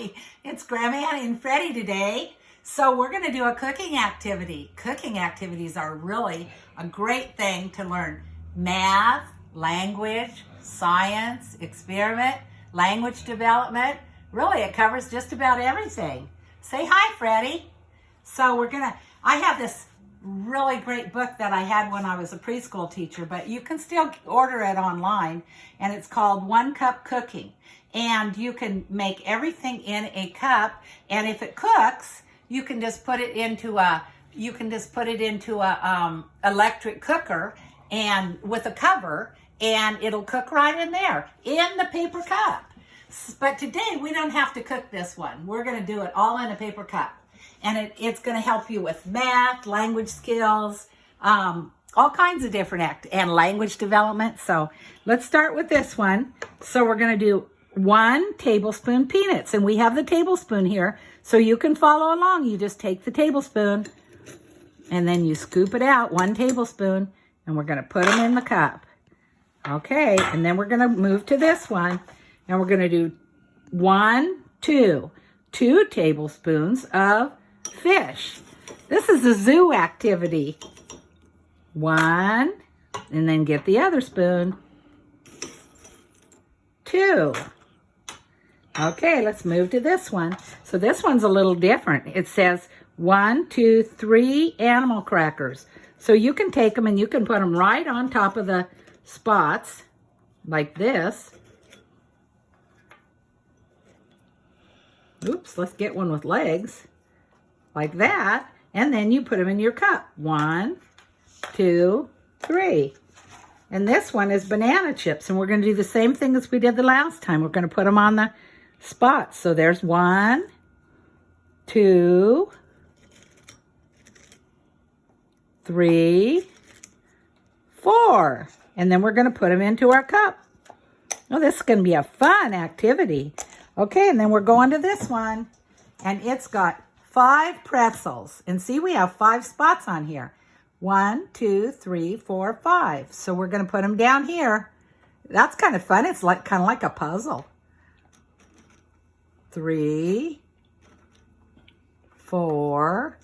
Hi, it's Grandma Annie and Freddie today. So we're going to do a cooking activity. Cooking activities are really a great thing to learn math, language, science, experiment, language development. Really, it covers just about everything. Say hi, Freddie. So I have this really great book that I had when I was a preschool teacher, but you can still order it online, and it's called One Cup Cooking. And you can make everything in a cup, and if it cooks, you can just put it into a electric cooker and with a cover, and it'll cook right in there in the paper cup. But today we don't have to cook this one. We're going to do it all in a paper cup. And it's going to help you with math, language skills, all kinds of different and language development. So let's start with this one. So we're going to do 1 tablespoon peanuts. And we have the tablespoon here, so you can follow along. You just take the tablespoon, and then you scoop it out, 1 tablespoon, and we're going to put them in the cup. Okay, and then we're going to move to this one, and we're going to do 2 tablespoons of fish. This is a zoo activity. 1, and then get the other spoon. 2. Okay, let's move to this one. So this one's a little different. It says 1, 2, 3 animal crackers. So you can take them and you can put them right on top of the spots like this. Oops, let's get one with legs. Like that, and then you put them in your cup. 1, 2, 3. And this one is banana chips, and we're going to do the same thing as we did the last time. We're going to put them on the spots. So there's 1, 2, 3, 4. And then we're going to put them into our cup. Oh, this is going to be a fun activity. Okay, and then we're going to this one, and it's got 5 pretzels. And see, we have 5 spots on here. 1, 2, 3, 4, 5. So we're going to put them down here. That's kind of fun. It's like kind of like a puzzle. 3, 4,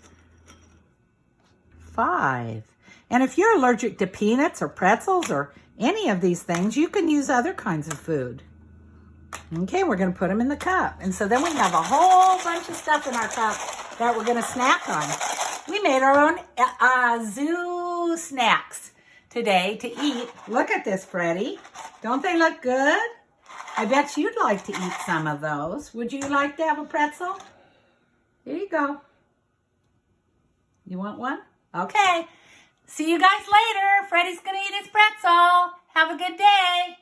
5. And if you're allergic to peanuts or pretzels or any of these things, you can use other kinds of food. Okay, we're going to put them in the cup. And so then we have a whole bunch of stuff in our cup that we're going to snack on. We made our own zoo snacks today to eat. Look at this, Freddie. Don't they look good? I bet you'd like to eat some of those. Would you like to have a pretzel? Here you go. You want one? Okay. See you guys later. Freddie's going to eat his pretzel. Have a good day.